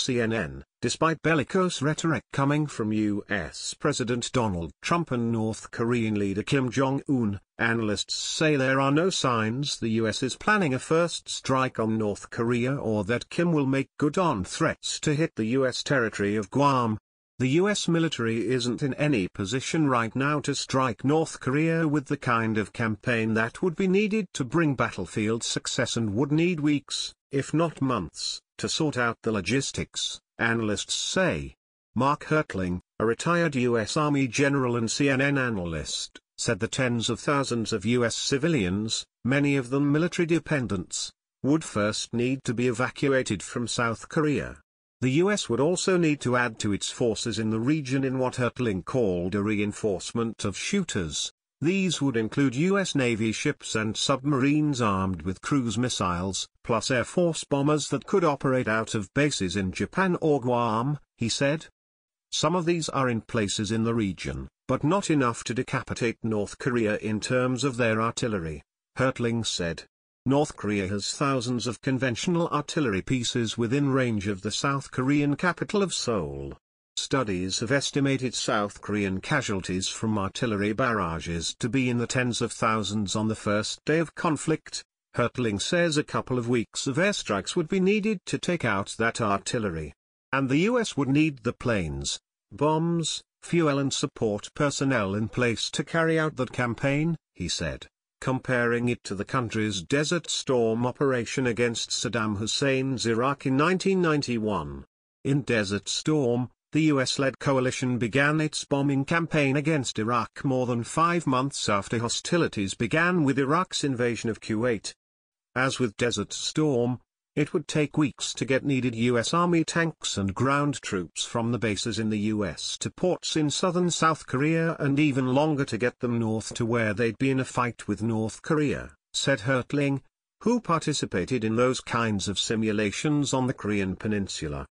CNN, despite bellicose rhetoric coming from U.S. President Donald Trump and North Korean leader Kim Jong-un, analysts say there are no signs the U.S. is planning a first strike on North Korea or that Kim will make good on threats to hit the U.S. territory of Guam. The U.S. military isn't in any position right now to strike North Korea with the kind of campaign that would be needed to bring battlefield success and would need weeks, if not months, to sort out the logistics, analysts say. Mark Hertling, a retired U.S. Army general and CNN analyst, said the tens of thousands of U.S. civilians, many of them military dependents, would first need to be evacuated from South Korea. The U.S. would also need to add to its forces in the region in what Hertling called a reinforcement of shooters. These would include U.S. Navy ships and submarines armed with cruise missiles, plus Air Force bombers that could operate out of bases in Japan or Guam, he said. Some of these are in places in the region, but not enough to decapitate North Korea in terms of their artillery, Hertling said. North Korea has thousands of conventional artillery pieces within range of the South Korean capital of Seoul. Studies have estimated South Korean casualties from artillery barrages to be in the tens of thousands on the first day of conflict. Hertling says a couple of weeks of airstrikes would be needed to take out that artillery. And the U.S. would need the planes, bombs, fuel and support personnel in place to carry out that campaign, he said, comparing it to the country's Desert Storm operation against Saddam Hussein's Iraq in 1991. In Desert Storm, the US-led coalition began its bombing campaign against Iraq more than 5 months after hostilities began with Iraq's invasion of Kuwait. As with Desert Storm, it would take weeks to get needed US Army tanks and ground troops from the bases in the US to ports in southern South Korea and even longer to get them north to where they'd be in a fight with North Korea, said Hertling, who participated in those kinds of simulations on the Korean peninsula.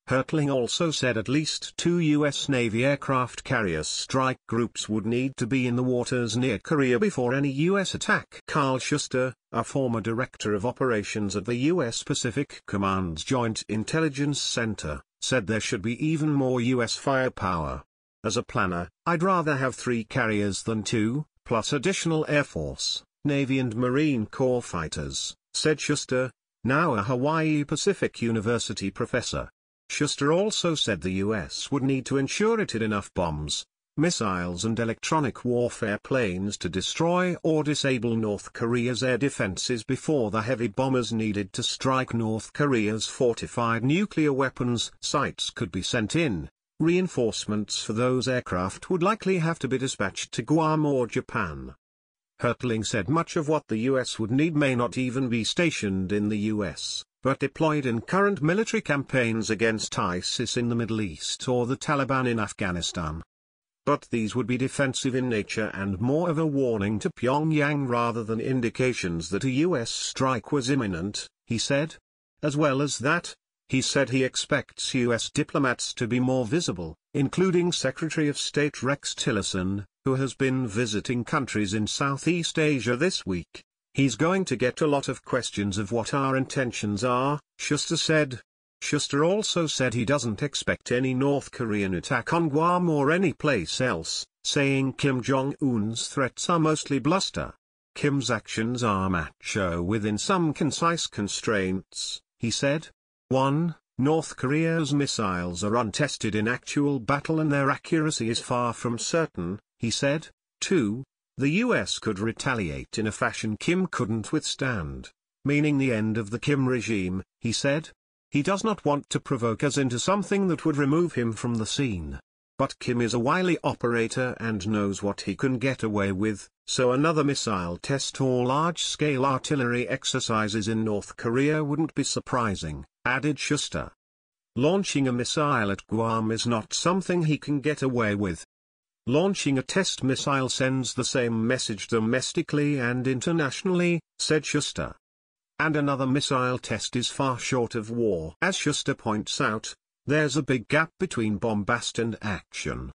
Hertling also said at least 2 U.S. Navy aircraft carrier strike groups would need to be in the waters near Korea before any U.S. attack. Carl Schuster, a former director of operations at the U.S. Pacific Command's Joint Intelligence Center, said there should be even more U.S. firepower. As a planner, I'd rather have 3 carriers than 2, plus additional Air Force, Navy and Marine Corps fighters, said Schuster, now a Hawaii Pacific University professor. Schuster also said the U.S. would need to ensure it had enough bombs, missiles and electronic warfare planes to destroy or disable North Korea's air defenses before the heavy bombers needed to strike North Korea's fortified nuclear weapons sites could be sent in. Reinforcements for those aircraft would likely have to be dispatched to Guam or Japan. Hertling said much of what the U.S. would need may not even be stationed in the U.S., but deployed in current military campaigns against ISIS in the Middle East or the Taliban in Afghanistan. But these would be defensive in nature and more of a warning to Pyongyang rather than indications that a U.S. strike was imminent, he said. As well as that, he said he expects U.S. diplomats to be more visible, including Secretary of State Rex Tillerson, who has been visiting countries in Southeast Asia this week. He's going to get a lot of questions of what our intentions are, Schuster said. Schuster also said he doesn't expect any North Korean attack on Guam or any place else, saying Kim Jong-un's threats are mostly bluster. Kim's actions are macho within some concise constraints, he said. 1. North Korea's missiles are untested in actual battle and their accuracy is far from certain, he said. 2. The U.S. could retaliate in a fashion Kim couldn't withstand, meaning the end of the Kim regime, he said. He does not want to provoke us into something that would remove him from the scene. But Kim is a wily operator and knows what he can get away with, so another missile test or large-scale artillery exercises in North Korea wouldn't be surprising, added Schuster. Launching a missile at Guam is not something he can get away with. Launching a test missile sends the same message domestically and internationally, said Schuster. And another missile test is far short of war. As Schuster points out, there's a big gap between bombast and action.